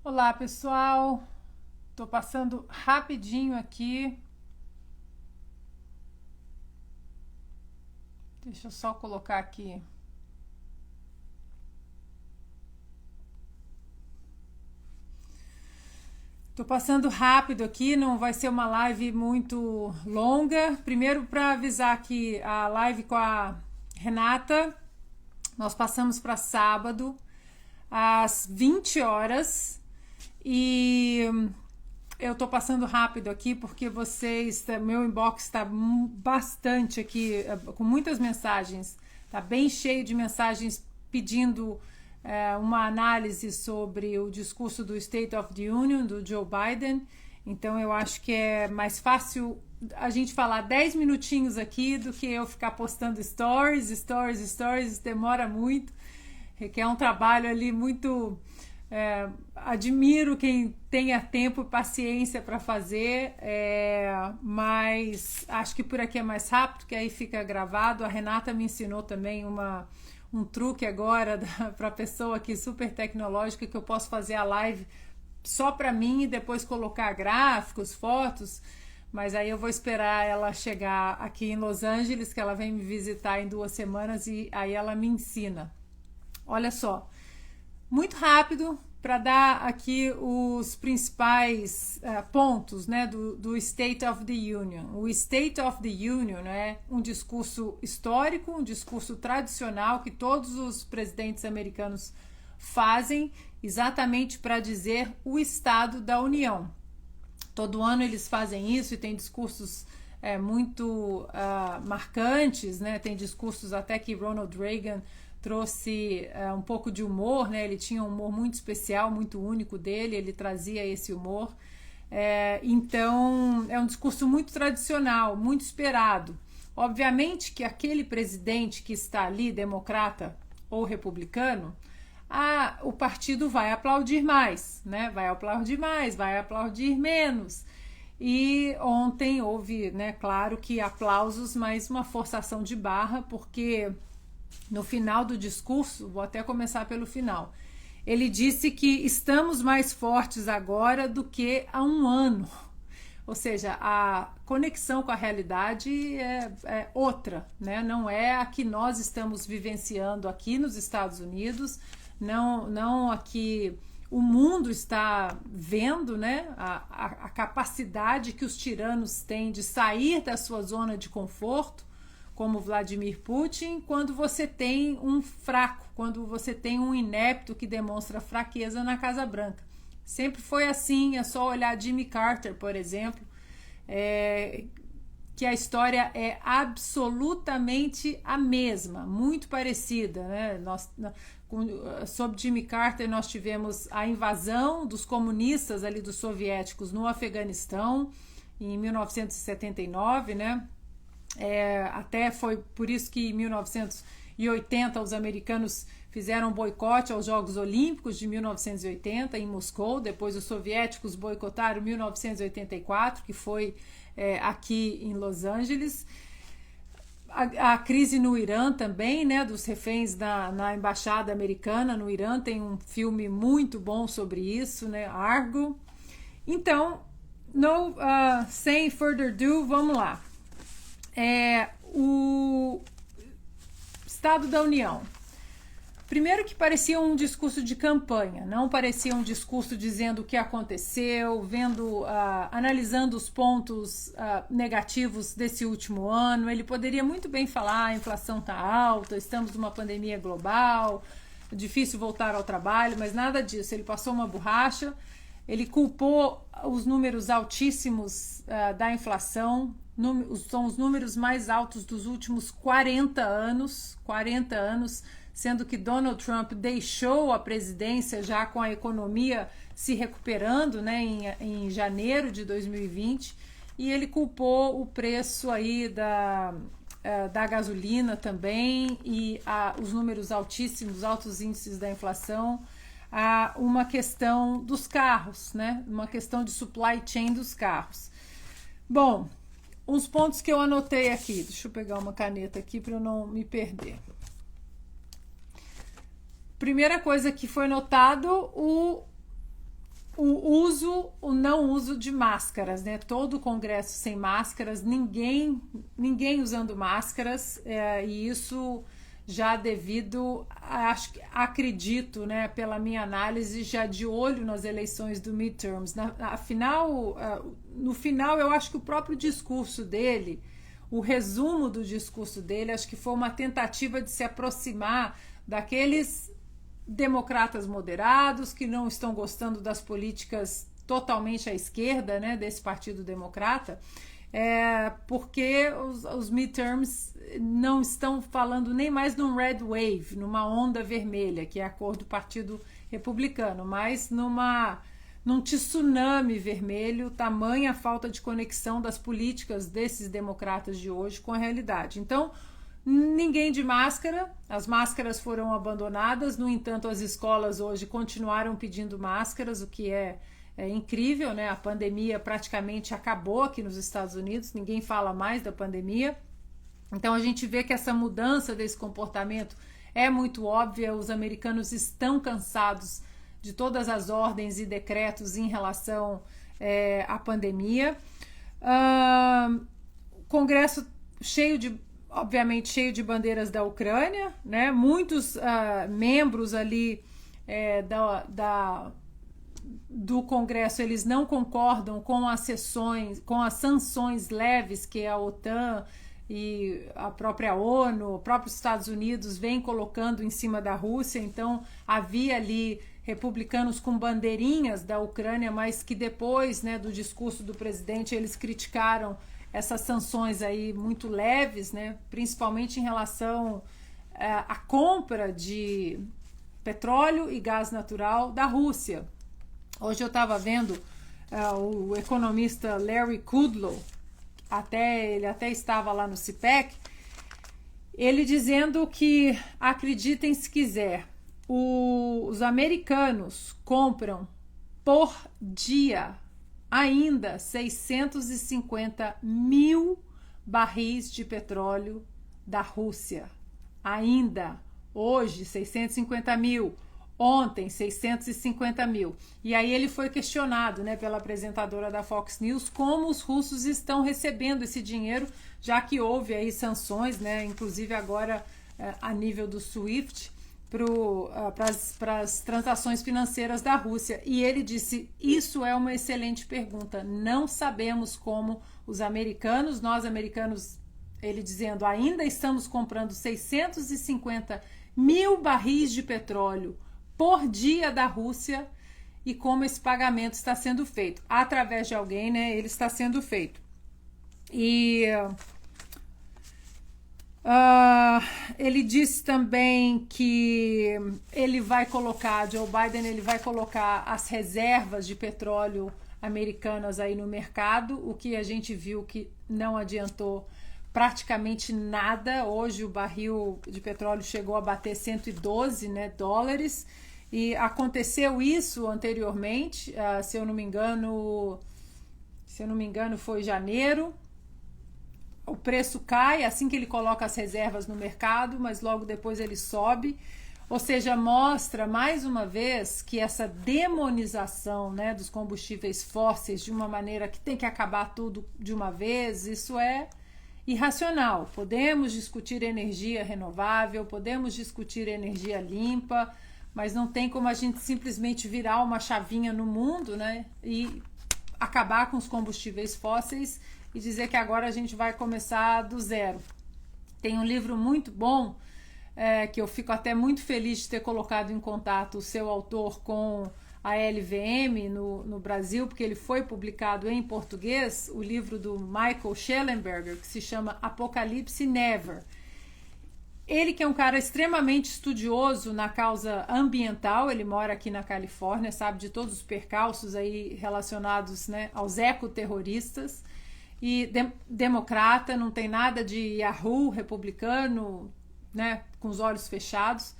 Olá, pessoal. Tô passando rapidinho aqui. Deixa eu só colocar aqui. Tô passando rápido aqui, não vai ser uma live muito longa. Primeiro, para avisar que a live com a Renata, nós passamos para sábado, às 20 horas. E eu tô passando rápido aqui porque meu inbox está bastante aqui, com muitas mensagens, tá bem cheio de mensagens pedindo uma análise sobre o discurso do State of the Union do Joe Biden. Então eu acho que é mais fácil a gente falar 10 minutinhos aqui do que eu ficar postando stories, demora muito, requer um trabalho ali muito. Admiro quem tenha tempo e paciência para fazer, mas acho que por aqui é mais rápido, que aí fica gravado. A Renata me ensinou também um truque agora para pessoa aqui super tecnológica, que eu posso fazer a live só para mim e depois colocar gráficos, fotos, mas aí eu vou esperar ela chegar aqui em Los Angeles, que ela vem me visitar em 2 semanas, e aí ela me ensina. Olha só, muito rápido para dar aqui os principais pontos, né, do State of the Union. O State of the Union é um discurso histórico, um discurso tradicional que todos os presidentes americanos fazem exatamente para dizer o Estado da União. Todo ano eles fazem isso e tem discursos muito marcantes, né? Tem discursos até que Ronald Reagan trouxe um pouco de humor, né? Ele tinha um humor muito especial, muito único dele, ele trazia esse humor. Então, é um discurso muito tradicional, muito esperado. Obviamente que aquele presidente que está ali, democrata ou republicano, o partido vai aplaudir mais, né? Vai aplaudir mais, vai aplaudir menos. E ontem houve, né, claro que aplausos, mas uma forçação de barra, porque no final do discurso, vou até começar pelo final, ele disse que estamos mais fortes agora do que há um ano. Ou seja, a conexão com a realidade é outra, né? Não é a que nós estamos vivenciando aqui nos Estados Unidos, não a que o mundo está vendo, né? A capacidade que os tiranos têm de sair da sua zona de conforto, como Vladimir Putin, quando você tem um fraco, quando você tem um inepto que demonstra fraqueza na Casa Branca. Sempre foi assim, é só olhar Jimmy Carter, por exemplo, que a história é absolutamente a mesma, muito parecida, né? Sob Jimmy Carter nós tivemos a invasão dos comunistas ali, dos soviéticos, no Afeganistão, em 1979, né? Até foi por isso que em 1980 os americanos fizeram um boicote aos Jogos Olímpicos de 1980 em Moscou. Depois os soviéticos boicotaram 1984, que foi aqui em Los Angeles. A crise no Irã também, né, dos reféns na embaixada americana no Irã, tem um filme muito bom sobre isso, né, Argo. Então, sem further ado, vamos lá. O Estado da União. Primeiro que parecia um discurso de campanha, não parecia um discurso dizendo o que aconteceu, analisando os pontos negativos desse último ano. Ele poderia muito bem falar: a inflação está alta, estamos numa pandemia global, difícil voltar ao trabalho, mas nada disso. Ele passou uma borracha, ele culpou os números altíssimos da inflação. São os números mais altos dos últimos 40 anos, sendo que Donald Trump deixou a presidência já com a economia se recuperando, né, em janeiro de 2020, e ele culpou o preço aí da gasolina também e os números altíssimos, altos índices da inflação, a uma questão dos carros, né, uma questão de supply chain dos carros. Bom, uns pontos que eu anotei aqui. Deixa eu pegar uma caneta aqui para eu não me perder. Primeira coisa que foi notado, o não uso de máscaras, né? Todo o Congresso sem máscaras, ninguém usando máscaras, e isso já devido, acredito, né, pela minha análise, já de olho nas eleições do midterms. No final, eu acho que o próprio discurso dele, o resumo do discurso dele, acho que foi uma tentativa de se aproximar daqueles democratas moderados que não estão gostando das políticas totalmente à esquerda, né, desse Partido Democrata, porque os midterms não estão falando nem mais num red wave, numa onda vermelha, que é a cor do Partido Republicano, mas num tsunami vermelho, tamanha a falta de conexão das políticas desses democratas de hoje com a realidade. Então, ninguém de máscara, as máscaras foram abandonadas, no entanto, as escolas hoje continuaram pedindo máscaras, o que é incrível, né? A pandemia praticamente acabou aqui nos Estados Unidos, ninguém fala mais da pandemia. Então a gente vê que essa mudança desse comportamento é muito óbvia, os americanos estão cansados de todas as ordens e decretos em relação à pandemia. O Congresso obviamente cheio de bandeiras da Ucrânia, né? Muitos membros ali do Congresso, eles não concordam com as sanções leves que a OTAN e a própria ONU, os próprios Estados Unidos vem colocando em cima da Rússia. Então havia ali republicanos com bandeirinhas da Ucrânia, mas que depois, né, do discurso do presidente, eles criticaram essas sanções aí muito leves, né, principalmente em relação à compra de petróleo e gás natural da Rússia. Hoje eu estava vendo o economista Larry Kudlow, ele até estava lá no CPEC, ele dizendo que, acreditem se quiser, os americanos compram por dia ainda 650 mil barris de petróleo da Rússia. Ainda hoje, 650 mil. Ontem, 650 mil. E aí ele foi questionado, né, pela apresentadora da Fox News como os russos estão recebendo esse dinheiro, já que houve aí sanções, né, inclusive agora a nível do SWIFT, para as transações financeiras da Rússia. E ele disse, isso é uma excelente pergunta. Não sabemos como nós americanos, ele dizendo, ainda estamos comprando 650 mil barris de petróleo por dia da Rússia, e como esse pagamento está sendo feito através de alguém, né? Ele está sendo feito. E ele disse também que Joe Biden ele vai colocar as reservas de petróleo americanas aí no mercado, o que a gente viu que não adiantou praticamente nada. Hoje o barril de petróleo chegou a bater 112, né, dólares, e aconteceu isso anteriormente, se eu não me engano foi janeiro. O preço cai assim que ele coloca as reservas no mercado, mas logo depois ele sobe. Ou seja, mostra mais uma vez que essa demonização, né, dos combustíveis fósseis de uma maneira que tem que acabar tudo de uma vez, isso é irracional. Podemos discutir energia renovável, podemos discutir energia limpa, mas não tem como a gente simplesmente virar uma chavinha no mundo, né, e acabar com os combustíveis fósseis e dizer que agora a gente vai começar do zero. Tem um livro muito bom, que eu fico até muito feliz de ter colocado em contato o seu autor com a LVM no Brasil, porque ele foi publicado em português, o livro do Michael Shellenberger, que se chama Apocalipse Never. Ele que é um cara extremamente estudioso na causa ambiental, ele mora aqui na Califórnia, sabe de todos os percalços aí relacionados, né, aos ecoterroristas, e democrata, não tem nada de Yahoo, republicano, né, com os olhos fechados.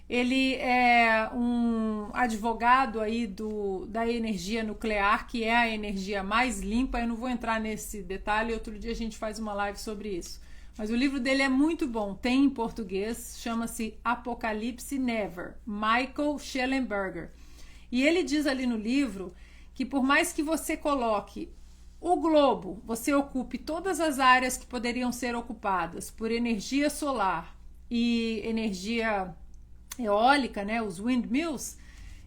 Ele é um advogado aí da energia nuclear, que é a energia mais limpa. Eu não vou entrar nesse detalhe, outro dia a gente faz uma live sobre isso. Mas o livro dele é muito bom, tem em português, chama-se Apocalipse Never, Michael Shellenberger. E ele diz ali no livro que por mais que você coloque o globo, você ocupe todas as áreas que poderiam ser ocupadas por energia solar e energia eólica, né, os windmills,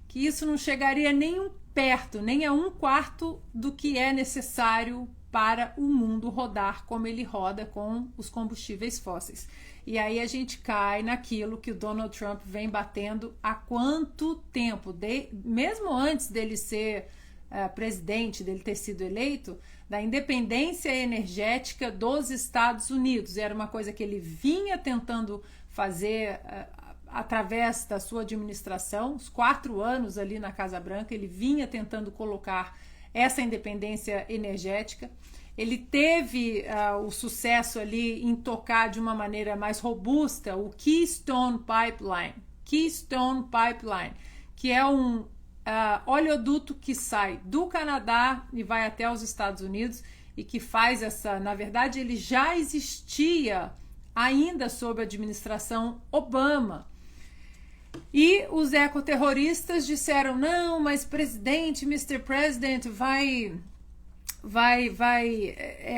que isso não chegaria nem perto, nem a 1/4 do que é necessário para o mundo rodar como ele roda com os combustíveis fósseis. E aí a gente cai naquilo que o Donald Trump vem batendo há quanto tempo, mesmo antes dele ser presidente, dele ter sido eleito, da independência energética dos Estados Unidos. Era uma coisa que ele vinha tentando fazer através da sua administração, os 4 anos ali na Casa Branca, ele vinha tentando colocar essa independência energética. Ele teve o sucesso ali em tocar de uma maneira mais robusta o Keystone Pipeline, que é um oleoduto que sai do Canadá e vai até os Estados Unidos e que faz na verdade ele já existia ainda sob a administração Obama. E os ecoterroristas disseram, não, mas presidente, Mr. President,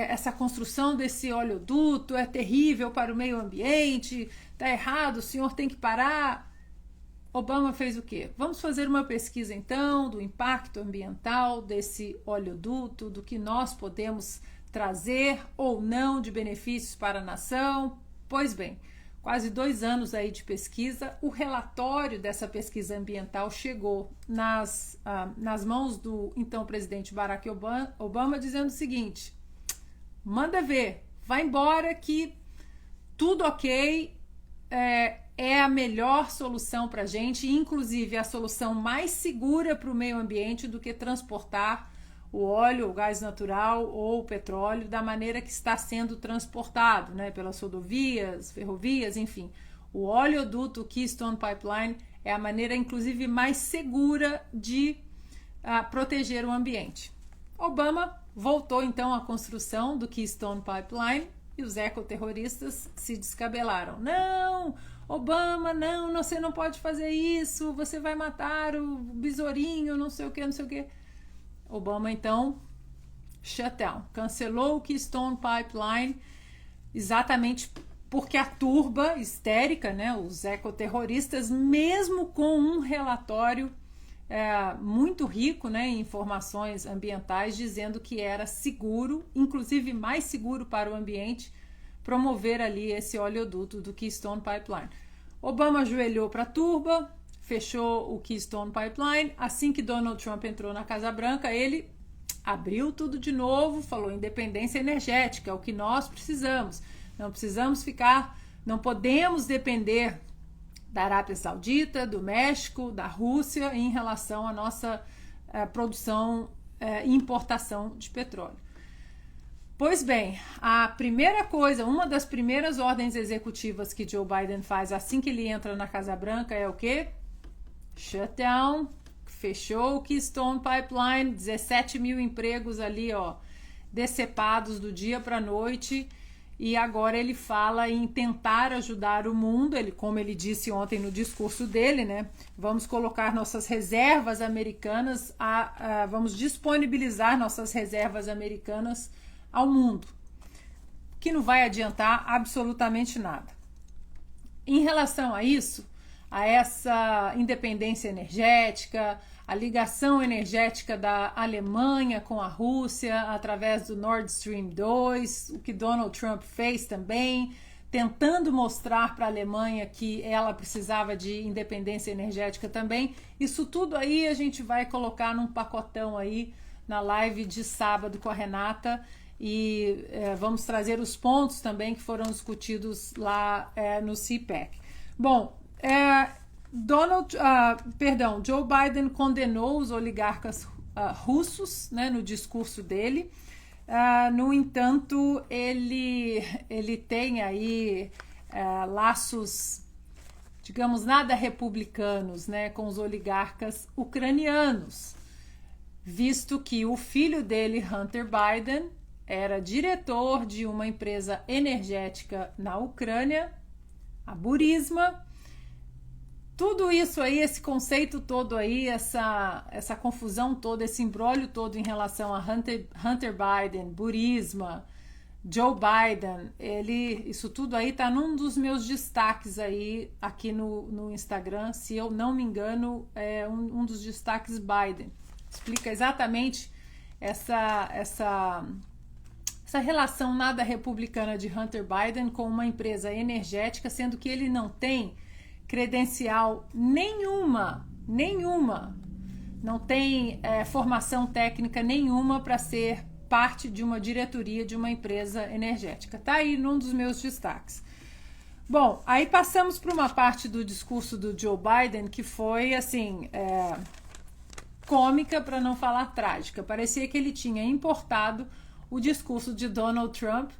essa construção desse oleoduto é terrível para o meio ambiente, tá errado, o senhor tem que parar. Obama fez o quê? Vamos fazer uma pesquisa então do impacto ambiental desse oleoduto, do que nós podemos trazer ou não de benefícios para a nação. Pois bem, quase 2 anos aí de pesquisa, o relatório dessa pesquisa ambiental chegou nas mãos do então presidente Barack Obama dizendo o seguinte, manda ver, vai embora que tudo ok, é a melhor solução para a gente, inclusive a solução mais segura para o meio ambiente do que transportar o óleo, o gás natural ou o petróleo da maneira que está sendo transportado, né, pelas rodovias, ferrovias, enfim. O oleoduto Keystone Pipeline é a maneira, inclusive, mais segura de proteger o ambiente. Obama voltou, então, à construção do Keystone Pipeline e os ecoterroristas se descabelaram. Não, Obama, não, você não pode fazer isso, você vai matar o besourinho, não sei o que, não sei o que. Obama, então, shutdown, cancelou o Keystone Pipeline, exatamente porque a turba histérica, né, os ecoterroristas, mesmo com um relatório muito rico, né, em informações ambientais, dizendo que era seguro, inclusive mais seguro para o ambiente, promover ali esse oleoduto do Keystone Pipeline. Obama ajoelhou para a turba, fechou o Keystone Pipeline. Assim que Donald Trump entrou na Casa Branca, ele abriu tudo de novo, falou independência energética, é o que nós precisamos. Não podemos depender da Arábia Saudita, do México, da Rússia em relação à nossa produção e importação de petróleo. Pois bem, a primeira coisa, uma das primeiras ordens executivas que Joe Biden faz assim que ele entra na Casa Branca é o quê? Shutdown, fechou o Keystone Pipeline, 17 mil empregos ali, decepados do dia para a noite, e agora ele fala em tentar ajudar o mundo, como ele disse ontem no discurso dele, né? Vamos colocar nossas reservas americanas, vamos disponibilizar nossas reservas americanas ao mundo, que não vai adiantar absolutamente nada. Em relação a isso, a essa independência energética, a ligação energética da Alemanha com a Rússia através do Nord Stream 2, o que Donald Trump fez também, tentando mostrar para a Alemanha que ela precisava de independência energética também. Isso tudo aí a gente vai colocar num pacotão aí na live de sábado com a Renata e vamos trazer os pontos também que foram discutidos lá no CPAC. Bom, Joe Biden condenou os oligarcas russos, né, no discurso dele. No entanto, ele tem aí laços, digamos, nada republicanos, né, com os oligarcas ucranianos, visto que o filho dele, Hunter Biden, era diretor de uma empresa energética na Ucrânia, a Burisma. tudo isso aí, esse conceito todo aí, essa confusão toda, esse imbróglio todo em relação a Hunter Biden, Burisma, Joe Biden, isso tudo aí tá num dos meus destaques aí aqui no Instagram, se eu não me engano, é um dos destaques Biden. Explica exatamente essa relação nada republicana de Hunter Biden com uma empresa energética, sendo que ele não tem credencial nenhuma, não tem formação técnica nenhuma para ser parte de uma diretoria de uma empresa energética. Tá aí num dos meus destaques. Bom, aí passamos para uma parte do discurso do Joe Biden que foi, assim, cômica, para não falar trágica. Parecia que ele tinha importado o discurso de Donald Trump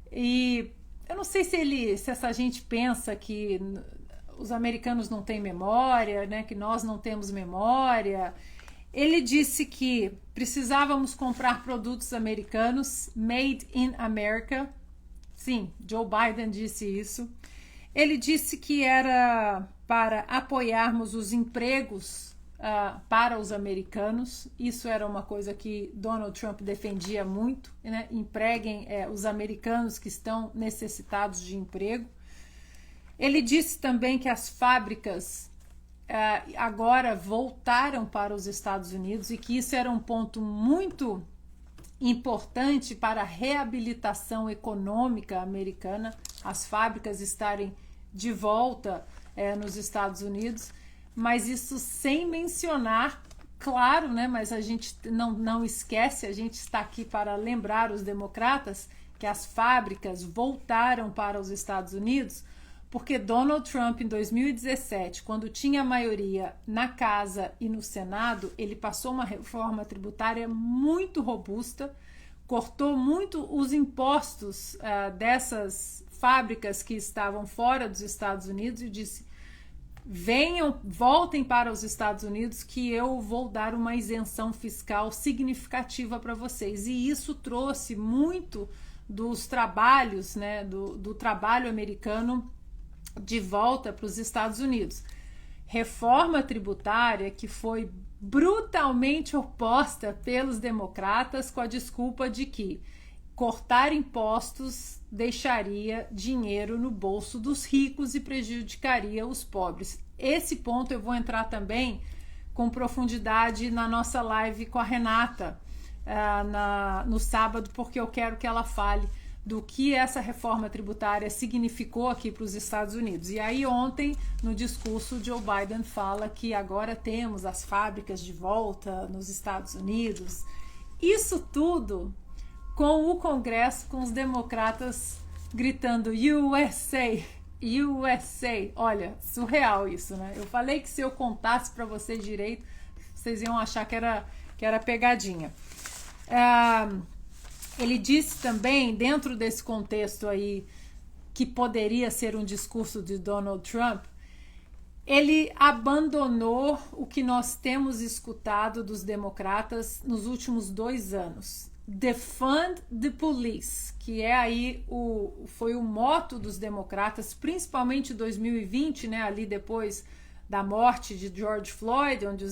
e eu não sei se essa gente pensa que os americanos não têm memória, né, que nós não temos memória. Ele disse que precisávamos comprar produtos americanos, made in America. Sim, Joe Biden disse isso. Ele disse que era para apoiarmos os empregos para os americanos. Isso era uma coisa que Donald Trump defendia muito, né? Empreguem os americanos que estão necessitados de emprego. Ele disse também que as fábricas agora voltaram para os Estados Unidos e que isso era um ponto muito importante para a reabilitação econômica americana, as fábricas estarem de volta nos Estados Unidos, mas isso sem mencionar, claro, né, mas a gente não esquece, a gente está aqui para lembrar os democratas que as fábricas voltaram para os Estados Unidos porque Donald Trump, em 2017, quando tinha maioria na Casa e no Senado, ele passou uma reforma tributária muito robusta, cortou muito os impostos dessas fábricas que estavam fora dos Estados Unidos e disse: voltem para os Estados Unidos que eu vou dar uma isenção fiscal significativa para vocês. E isso trouxe muito dos trabalhos, né, do trabalho americano de volta para os Estados Unidos. Reforma tributária que foi brutalmente oposta pelos democratas com a desculpa de que cortar impostos deixaria dinheiro no bolso dos ricos e prejudicaria os pobres. Esse ponto eu vou entrar também com profundidade na nossa live com a Renata no sábado, porque eu quero que ela fale do que essa reforma tributária significou aqui para os Estados Unidos. E aí ontem, no discurso, Joe Biden fala que agora temos as fábricas de volta nos Estados Unidos. Isso tudo com o Congresso, com os democratas gritando USA, USA. Olha, surreal isso, né? Eu falei que se eu contasse para vocês direito, vocês iam achar que era pegadinha. Ele disse também, dentro desse contexto aí, que poderia ser um discurso de Donald Trump, ele abandonou o que nós temos escutado dos democratas nos últimos 2 anos. Defund the police, que é aí foi o moto dos democratas, principalmente em 2020, né, ali depois da morte de George Floyd, onde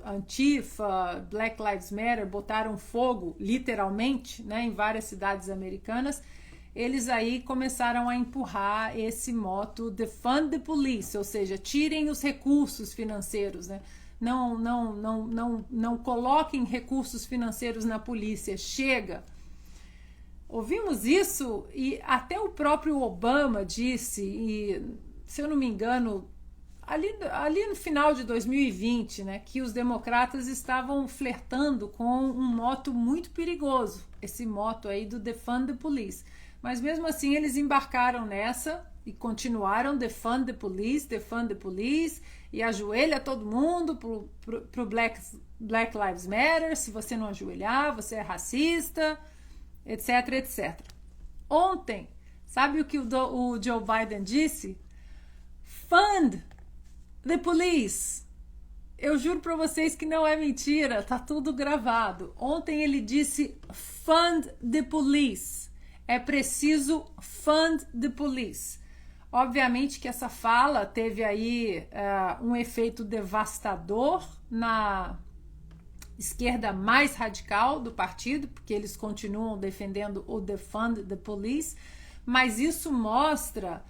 Antifa, Black Lives Matter botaram fogo, literalmente, né, em várias cidades americanas. Eles aí começaram a empurrar esse moto Defund the Police, ou seja, tirem os recursos financeiros, né? Não coloquem recursos financeiros na polícia, chega. Ouvimos isso e até o próprio Obama disse, e se eu não me engano, ali no final de 2020, né, que os democratas estavam flertando com um moto muito perigoso, esse moto aí do Defund the Police. Mas mesmo assim eles embarcaram nessa e continuaram Defund the Police, e ajoelha todo mundo pro Black Lives Matter, se você não ajoelhar, você é racista, etc, etc. Ontem, sabe o que o Joe Biden disse? Fund the police. Eu juro para vocês que não é mentira, tá tudo gravado. Ontem ele disse fund the police. É preciso fund the police. Obviamente que essa fala teve aí um efeito devastador na esquerda mais radical do partido, porque eles continuam defendendo o defund the police, mas isso mostra